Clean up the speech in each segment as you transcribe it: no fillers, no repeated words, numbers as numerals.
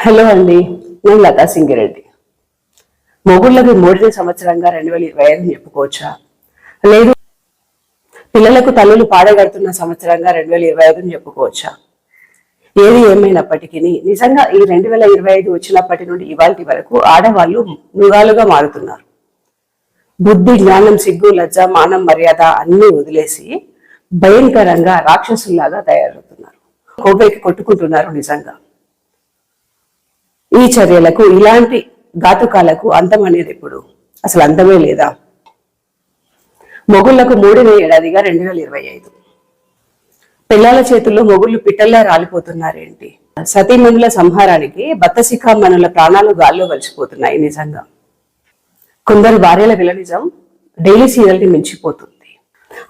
Hello అండి, నేను లతా సింగిరెడ్డి. మొగుళ్ళకి మూడవ సంవత్సరంగా 2025 చెప్పుకోవచ్చా? లేదు, పిల్లలకు తల్లులు పాడగడుతున్న సంవత్సరంగా 2025 చెప్పుకోవచ్చా? ఏది ఏమైనప్పటికీ నిజంగా ఈ 2025 వచ్చినప్పటి నుండి ఇవాళ వరకు ఆడవాళ్ళు మృగాలుగా మారుతున్నారు. బుద్ధి, జ్ఞానం, సిగ్గు, లజ్జ, మానం, మర్యాద అన్ని వదిలేసి భయంకరంగా రాక్షసుల్లాగా తయారవుతున్నారు. కోపైకి కొట్టుకుంటున్నారు. నిజంగా ఈ చర్యలకు, ఇలాంటి ఘాతుకాలకు అంతం అనేది ఎప్పుడు? అసలు అంతమే లేదా? మొగుళ్లకు మూడవ ఏడాదిగా 2025. పిల్లల చేతుల్లో మొగుళ్ళు పిట్టల్లా రాలిపోతున్నారేంటి? సతీమణుల సంహారానికి బత్తశిఖామణుల ప్రాణాలు గాల్లో కలిసిపోతున్నాయి. నిజంగా కొందరు భార్యల విలనిజం డైలీ సీరియల్ ని మించిపోతుంది.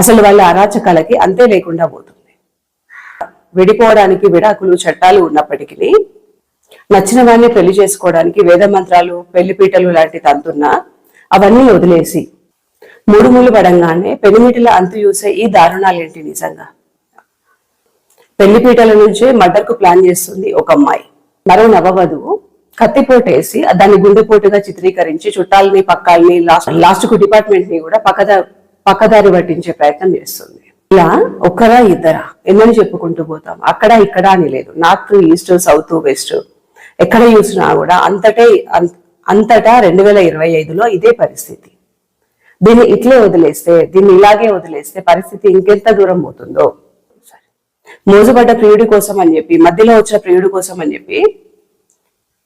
అసలు వాళ్ళ అరాచకాలకి అంతే లేకుండా పోతుంది. విడిపోవడానికి విడాకులు చట్టాలు ఉన్నప్పటికీ నచ్చిన వాడిని పెళ్లి చేసుకోవడానికి వేద మంత్రాలు, పెళ్లిపీటలు లాంటి తంతున్నా అవన్నీ వదిలేసి మూడుములు పడంగానే పెళ్లిమీటల అంతు చూసే ఈ దారుణాలేంటి? నిజంగా పెళ్లిపీటల నుంచే మర్డర్కు ప్లాన్ చేస్తుంది ఒక అమ్మాయి. మరో నవవధువు కత్తిపోటేసి దాన్ని గుండెపోటుగా చిత్రీకరించి చుట్టాలని, పక్కాలని, లాస్ట్ కు డిపార్ట్మెంట్ ని కూడా పక్కదారి పట్టించే ప్రయత్నం చేస్తుంది. ఇలా ఒక్కరా ఇద్దరా ఎన్నని చెప్పుకుంటూ పోతాం. అక్కడ ఇక్కడ అని లేదు. నార్త్, ఈస్ట్, సౌత్, వెస్ట్ ఎక్కడ చూసినా కూడా అంతటా 2025లో ఇదే పరిస్థితి. దీన్ని ఇట్లే వదిలేస్తే, దీన్ని ఇలాగే వదిలేస్తే పరిస్థితి ఇంకెంత దూరం పోతుందో. మోజుపడ్డ ప్రియుడి కోసం అని చెప్పి, మధ్యలో వచ్చిన ప్రియుడి కోసం అని చెప్పి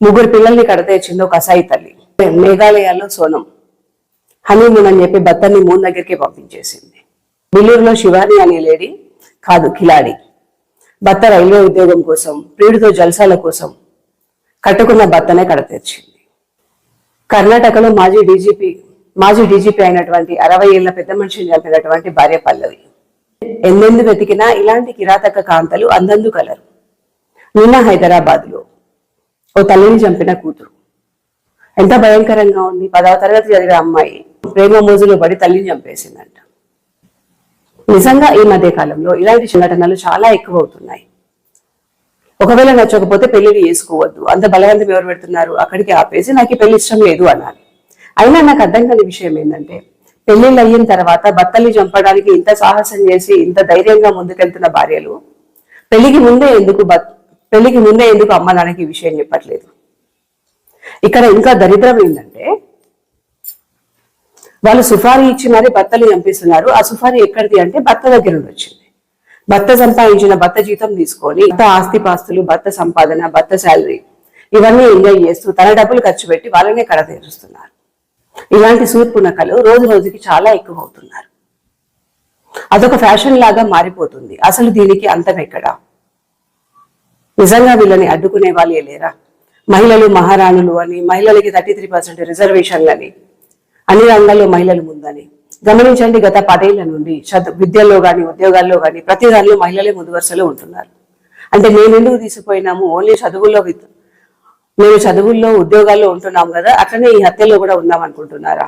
3 పిల్లల్ని కడతేచింది ఒక అసాయి తల్లి. మేఘాలయాల్లో సోనం హనీమూన్ అని చెప్పి భర్తని మూన్ దగ్గరికి పంపించేసింది. బిల్లూరులో శివాని అనే లేడీ కాదు, కిలాడి. భర్త రైల్వే ఉద్యోగం కోసం, ప్రియుడితో జల్సాల కోసం కట్టుకున్న భర్తనే కడతీర్చింది. కర్ణాటకలో మాజీ డీజీపీ అయినటువంటి 60 ఏళ్ల పెద్ద మనిషిని చంపినటువంటి భార్య పల్లవి. ఎన్నెందు వెతికినా ఇలాంటి కిరాతక కాంతలు అందందు కలరు. నిన్న హైదరాబాద్ లో ఓ తల్లిని చంపిన కూతురు. ఎంత భయంకరంగా ఉంది! 10వ తరగతి చదివే అమ్మాయి ప్రేమ మోజులో పడి తల్లిని చంపేసిందంట. నిజంగా ఈ మధ్య కాలంలో ఇలాంటి సంఘటనలు చాలా ఎక్కువ అవుతున్నాయి. ఒకవేళ నచ్చకపోతే పెళ్లిని చేసుకోవద్దు, అంత బలవంతం ఎవరు పెడుతున్నారు? అక్కడికి ఆపేసి నాకు ఈ పెళ్లి ఇష్టం లేదు అనాలి. అయినా నాకు అర్థం కాని విషయం ఏంటంటే, పెళ్లిళ్ళు అయిన తర్వాత భర్తల్ని చంపడానికి ఇంత సాహసం చేసి ఇంత ధైర్యంగా ముందుకెళ్తున్న భార్యలు పెళ్లికి ముందే ఎందుకు అమ్మ నాన్నకి ఈ విషయం చెప్పట్లేదు? ఇక్కడ ఇంకా దరిద్రం ఏంటంటే, వాళ్ళు సుఫారీ ఇచ్చి మరి భర్తలు చంపిస్తున్నారు. ఆ సుఫారీ ఎక్కడిది అంటే భర్త దగ్గర నుండి వచ్చింది. భర్త సంపాదించిన భర్త జీతం తీసుకొని భర్త ఆస్తిపాస్తులు, భర్త సంపాదన, భర్త శాలరీ ఇవన్నీ ఎంజాయ్ చేస్తూ తన డబ్బులు ఖర్చు పెట్టి వాళ్ళనే కడతీరుస్తున్నారు. ఇలాంటి సూర్పునకలు రోజు రోజుకి చాలా ఎక్కువ అవుతున్నారు. అదొక ఫ్యాషన్ లాగా మారిపోతుంది. అసలు దీనికి అంతం ఎక్కడా? నిజంగా వీళ్ళని అడ్డుకునే వాళ్ళే లేరా? మహిళలు మహారాణులు అని, మహిళలకి 33% రిజర్వేషన్లని, అన్ని రంగాల్లో మహిళలు ముందని గమనించండి. గత 10 ఏళ్ల నుండి విద్యలో కానీ, ఉద్యోగాల్లో కానీ ప్రతి దానిలో మహిళలే ముందు వరుసలో ఉంటున్నారు. అంటే మేము ఎందుకు తీసిపోయినాము? ఓన్లీ మేము చదువుల్లో, ఉద్యోగాల్లో ఉంటున్నాం కదా, అట్లనే ఈ హత్యలో కూడా ఉన్నాం అనుకుంటున్నారా?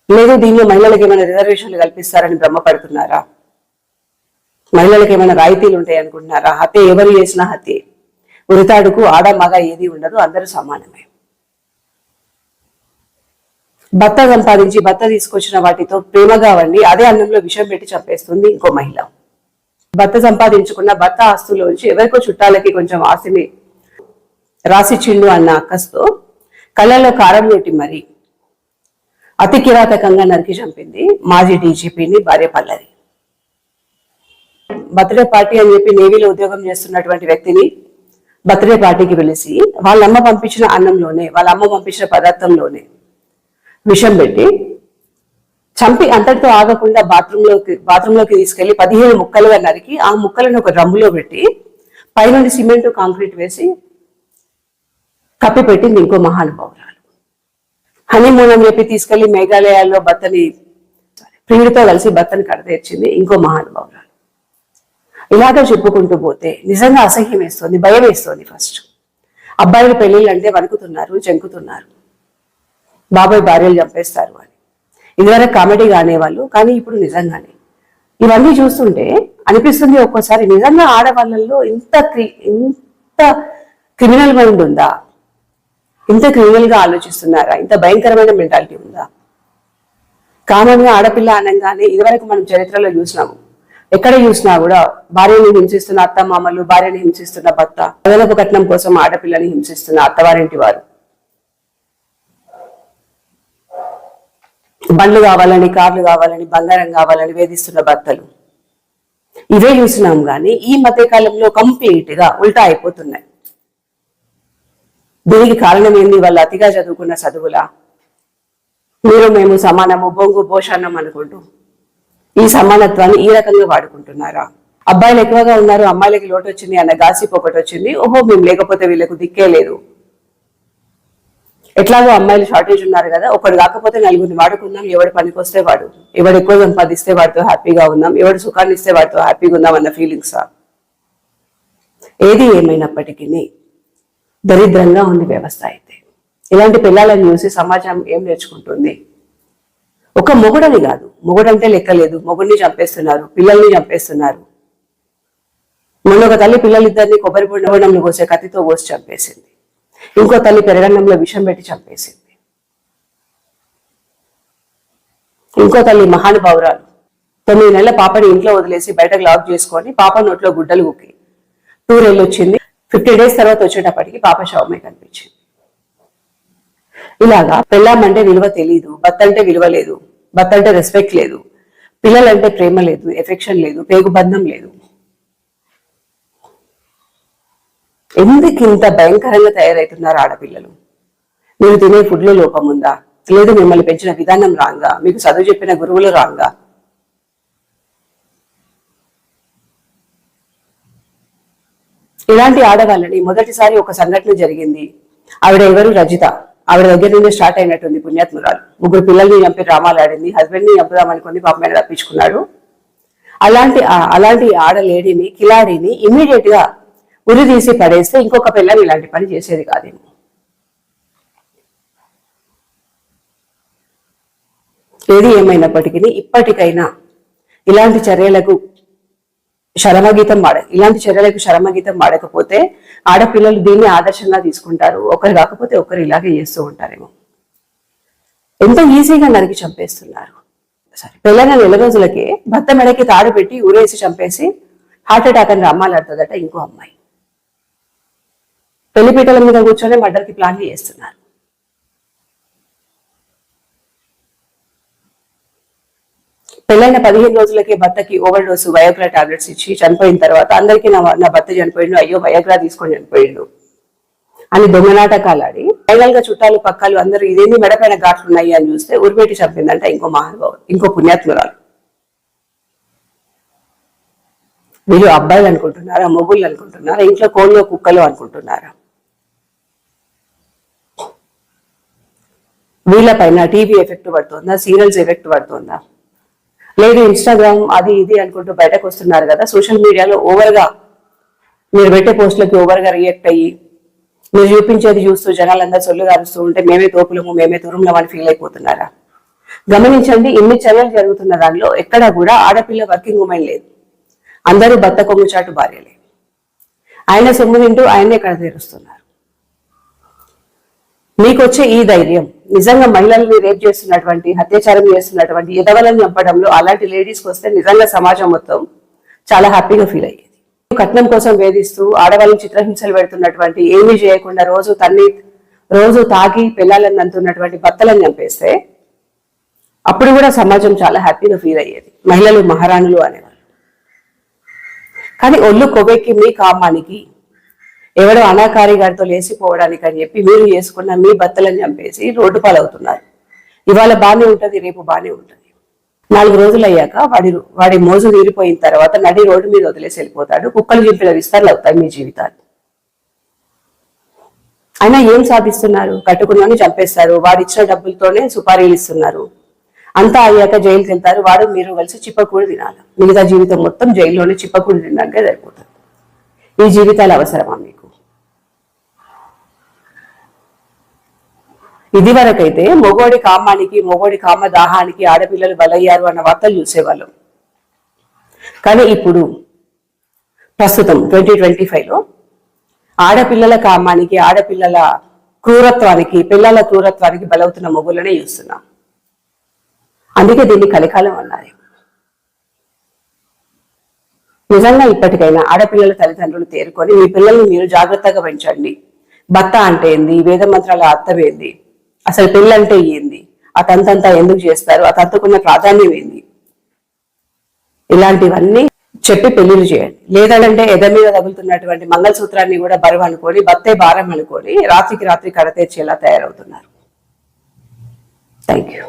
లేదు, దీనిలో మహిళలకు ఏమైనా రిజర్వేషన్లు కల్పిస్తారని భ్రమపడుతున్నారా? మహిళలకు ఏమైనా రాయితీలు ఉంటాయి అనుకుంటున్నారా? హత్య ఎవరు చేసినా హత్యే. ఉరితాడుకు ఆడ మగ ఏది ఉండదు, అందరూ సమానమే. భర్త సంపాదించి భర్త తీసుకొచ్చిన వాటితో ప్రేమగా వండి అదే అన్నంలో విషం పెట్టి చంపేస్తుంది ఇంకో మహిళ. భర్త సంపాదించుకున్న భర్త ఆస్తులోంచి ఎవరికో చుట్టాలకి కొంచెం ఆస్తిని రాసిచ్చిండు అన్న అక్కస్తో కళ్ళలో కారం పెట్టి మరి అతి కిరాతకంగా నరికి చంపింది మాజీ డీజీపీని భార్య పల్లవి. బర్త్డే పార్టీ అని చెప్పి నేవీలో ఉద్యోగం చేస్తున్నటువంటి వ్యక్తిని బర్త్డే పార్టీకి పిలిచి వాళ్ళమ్మ పంపించిన అన్నంలోనే, వాళ్ళ అమ్మ పంపించిన పదార్థంలోనే విషం పెట్టి చంపి అంతటితో ఆగకుండా బాత్రూంలోకి తీసుకెళ్లి 15 ముక్కలుగా నరికి ఆ ముక్కలను ఒక డ్రమ్ములో పెట్టి పైనుండి సిమెంట్, కాంక్రీట్ వేసి కప్పి పెట్టింది ఇంకో మహానుభావురాలు. హనీమూన్ అని చెప్పి తీసుకెళ్లి మేఘాలయాల్లో ప్రియుడితో కలిసి భర్తని కడతీర్చింది ఇంకో మహానుభావురాలు. ఇలాగా చెప్పుకుంటూ పోతే నిజంగా అసహ్యం వేస్తుంది, భయం వేస్తుంది. ఫస్ట్ అబ్బాయిలు పెళ్లిళ్ళు అంటే వణుకుతున్నారు, చెంకుతున్నారు. బాబాయ్ భార్యలు చంపేస్తారు అని ఇదివరకు కామెడీగా అనేవాళ్ళు, కానీ ఇప్పుడు నిజంగానే ఇవన్నీ చూస్తుంటే అనిపిస్తుంది ఒక్కోసారి నిజంగా ఆడవాళ్ళల్లో ఇంత క్రిమినల్ మైండ్ ఉందా, ఇంత క్రిమినల్ గా ఆలోచిస్తున్నారా, ఇంత భయంకరమైన మెంటాలిటీ ఉందా? కామన్గా ఆడపిల్ల అనగానే ఇదివరకు మనం చరిత్రలో చూసినాము, ఎక్కడ చూసినా కూడా భార్యని హింసిస్తున్న అత్తమామలు, భార్యని హింసిస్తున్న భర్త, అదనపు కట్నం కోసం ఆడపిల్లని హింసిస్తున్న అత్తవారింటి వారు, బండ్లు కావాలని, కార్లు కావాలని, బంగారం కావాలని వేధిస్తున్న భర్తలు, ఇవే చూసినాం. కానీ ఈ మధ్య కాలంలో కంప్లీట్ గా ఉల్టా అయిపోతున్నాయి. దీనికి కారణం ఏంది? వాళ్ళు అతిగా చదువుకున్న చదువులా, మీరు మేము సమానము, బొంగు భోషాన్నం అనుకుంటూ ఈ సమానత్వాన్ని ఈ రకంగా వాడుకుంటున్నారా? అబ్బాయిలు ఎక్కువగా ఉన్నారు, అమ్మాయిలకి లోటు వచ్చింది అన్న గాసిప్ ఒకటి వచ్చింది. ఓహో, మేము లేకపోతే వీళ్ళకు దిక్కే లేదు, ఎట్లాగో అమ్మాయిలు షార్టేజ్ ఉన్నారు కదా, ఒకడు కాకపోతే నలుగురిని వాడుకుందాం, ఎవడు పనికి వస్తే వాడు, ఎవడు ఎక్కువ సంపాదిస్తే వాడితో హ్యాపీగా ఉందాం, ఎవడు సుఖాన్ని ఇస్తే వాడితో హ్యాపీగా ఉందాం అన్న ఫీలింగ్సా? ఏది ఏమైనప్పటికీ దరిద్రంగా ఉంది వ్యవస్థ. అయితే ఇలాంటి పిల్లలను చూసి సమాజం ఏం నేర్చుకుంటుంది? ఒక మొగుడని కాదు, మొగుడంటే లెక్కలేదు, మొగుడిని చంపేస్తున్నారు, పిల్లల్ని చంపేస్తున్నారు. మొన్న ఒక తల్లి పిల్లలిద్దరిని కొబ్బరి బొండంలో కోసే కత్తితో కోసి చంపేసింది. ఇంకో తల్లి పెరగన్నంలో విషం పెట్టి చంపేసింది. ఇంకో తల్లి మహానుభావురాలు 9 నెలల పాపని ఇంట్లో వదిలేసి బయటకు లాక్ చేసుకొని పాప నోట్లో గుడ్డలు ఉక్కి టూర్ వెళ్ళొచ్చింది. 50 days తర్వాత వచ్చేటప్పటికి పాప శవమే కనిపించింది. ఇలాగా పెళ్ళామంటే విలువ తెలీదు, భర్త అంటే విలువ లేదు, భర్త అంటే రెస్పెక్ట్ లేదు, పిల్లలంటే ప్రేమ లేదు, ఎఫెక్షన్ లేదు, పేగుబంధం లేదు. ఎందుకు ఇంత భయంకరంగా తయారవుతున్నారు ఆడపిల్లలు? మీరు తినే ఫుడ్ లో లోపం ఉందా? లేదు మిమ్మల్ని పెంచిన విధానం రాంగా? మీకు చదువు చెప్పిన గురువులు రాంగా? ఇలాంటి ఆడవాళ్ళని మొదటిసారి ఒక సంఘటన జరిగింది. ఆవిడ ఎవరు? రజిత. ఆవిడ దగ్గర నుండి స్టార్ట్ అయినట్టుంది పుణ్యాత్మురాలు. 3 పిల్లల్ని చంపి డ్రామాలు ఆడింది. హస్బెండ్ ని చంపుదామనుకుంది, పాప మీద తప్పించుకున్నాడు. అలాంటి ఆడలేడిని, కిలాడిని ఇమ్మీడియట్ గా ఉరి తీసి పడేస్తే ఇంకొక పిల్లని ఇలాంటి పని చేసేది కాదేమో. ఏది ఏమైనప్పటికీ ఇప్పటికైనా ఇలాంటి చర్యలకు శరమగీతం వాడకపోతే ఆడపిల్లలు దీన్ని ఆదర్శంగా తీసుకుంటారు. ఒకరు కాకపోతే ఒకరు ఇలాగే చేస్తూ ఉంటారేమో. ఎంతో ఈజీగా నరికి చంపేస్తున్నారు. సరే, పెళ్ళైన 4 రోజులకే భర్త మెడకి తాడు పెట్టి ఊరేసి చంపేసి హార్ట్ అటాక్ అని రమ్మాలాడుతుందట ఇంకో అమ్మాయి. పెళ్లిపీటల మీద కూర్చొని మర్డర్కి ప్లాన్లు చేస్తున్నారు. పెళ్ళైన 15 రోజులకే భర్తకి ఓవర్ డోసు వయోగ్రా టాబ్లెట్స్ ఇచ్చి చనిపోయిన తర్వాత అందరికీ నా భర్త చనిపోయిండు, అయ్యో వయోగ్రా తీసుకొని చనిపోయిండు అని దొంగ నాటకాలు ఆడి ఫైనల్ గా చుట్టాలు పక్కాలు అందరూ ఇదేంది మెడపైన ఘాట్లు ఉన్నాయి అని చూస్తే ఉరిపెట్టి చంపిందంట ఇంకో మహానుభావుడు, ఇంకో పుణ్యాత్మురాలు. వీళ్ళు అబ్బాయిలు అనుకుంటున్నారా, మొగుళ్ళు అనుకుంటున్నారా, ఇంట్లో కోళ్ళు కుక్కలు అనుకుంటున్నారా? వీళ్ళపైన టీవీ ఎఫెక్ట్ పడుతుందా, సీరియల్స్ ఎఫెక్ట్ పడుతుందా? లేదు ఇన్స్టాగ్రామ్ అది ఇది అనుకుంటూ బయటకు వస్తున్నారు కదా, సోషల్ మీడియాలో ఓవర్ గా మీరు పెట్టే పోస్టులకి ఓవర్ గా రియాక్ట్ అయ్యి మీరు చూపించేది చూస్తూ జనాలందరూ సొల్లు గారుస్తూ ఉంటే మేమే తోపులము, మేమే తురుములము అని ఫీల్ అయిపోతున్నారా? గమనించండి, ఇన్ని చర్యలు జరుగుతున్న దానిలో ఎక్కడా కూడా ఆడపిల్ల వర్కింగ్ ఉమెన్ లేదు. అందరూ భర్త కొమ్ముచాటు భార్యలే. ఆయన సొమ్ము తింటూ ఆయన్నే కడ తీరుస్తున్నారు. మీకొచ్చే ఈ ధైర్యం నిజంగా మహిళల్ని రేప్ చేస్తున్నటువంటి, అత్యాచారం చేస్తున్నటువంటి ఎదవలని చంపడంలో అలాంటి లేడీస్కి వస్తే నిజంగా సమాజం మొత్తం చాలా హ్యాపీగా ఫీల్ అయ్యేది. కట్నం కోసం వేధిస్తూ ఆడవాళ్ళని చిత్రహింసలు పెడుతున్నటువంటి, ఏమీ చేయకుండా రోజు తాగి పిల్లలని అంటున్నటువంటి భర్తలను చంపేస్తే అప్పుడు కూడా సమాజం చాలా హ్యాపీగా ఫీల్ అయ్యేది. మహిళలు మహారాణులు అనేవారు. కానీ ఒళ్ళు కొవ్వెక్కి మీ కామానికి ఎవడో అనాకారి గారితో లేసిపోవడానికి అని చెప్పి మీరు చేసుకున్న మీ భర్తలను చంపేసి రోడ్డు పాలవుతున్నారు. ఇవాళ బానే ఉంటది, రేపు బానే ఉంటది. 4 రోజులు అయ్యాక వాడి మోజు తీరిపోయిన తర్వాత నడి రోడ్డు మీద వదిలేసి వెళ్ళిపోతాడు. కుక్కలు చింపిన విస్తరలు అవుతాయి మీ జీవితాలు. అయినా ఏం సాధిస్తున్నారు? కట్టుకున్నాని చంపేస్తారు. వాడిచ్చిన డబ్బులతోనే సుపారీలు ఇస్తున్నారు. అంతా అయ్యాక జైలుకి వెళ్తారు. వాడు మీరు కలిసి చిప్పకూడి తినాలి. మిగతా జీవితం మొత్తం జైల్లోనే చిప్పకూడి తినడానికే సరిపోతుంది. ఈ జీవితాలు అవసరమా మీకు? ఇది వరకైతే మొగోడి కామానికి, మొగోడి కామ దాహానికి ఆడపిల్లలు బలయ్యారు అన్న వార్తలు చూసేవాళ్ళం. కానీ ఇప్పుడు ప్రస్తుతం 2025లో ఆడపిల్లల కామానికి, ఆడపిల్లల క్రూరత్వానికి, పిల్లల క్రూరత్వానికి బలవుతున్న మొగుళ్ళనే చూస్తున్నాం. అందుకే దీన్ని కలికాలం అన్నారు. నిజంగా ఇప్పటికైనా ఆడపిల్లల తల్లిదండ్రులు తేరుకొని మీ పిల్లల్ని మీరు జాగ్రత్తగా పెంచండి. భర్త అంటే ఏంది, వేద మంత్రాల అర్థం ఏంది, అసలు పెళ్ళంటే ఏంది, ఆ తంతంతా ఎందుకు చేస్తారు, ఆ తంతుకున్న ప్రాధాన్యం ఏంది, ఇలాంటివన్నీ చెప్పి పెళ్లిళ్ళు చేయండి. లేదంటే ఎద మీద తగులుతున్నటువంటి మంగళసూత్రాన్ని కూడా బరువు అనుకొని, భర్తే భారం అనుకొని రాత్రికి రాత్రి కడతీర్చేలా తయారవుతున్నారు. Thank you.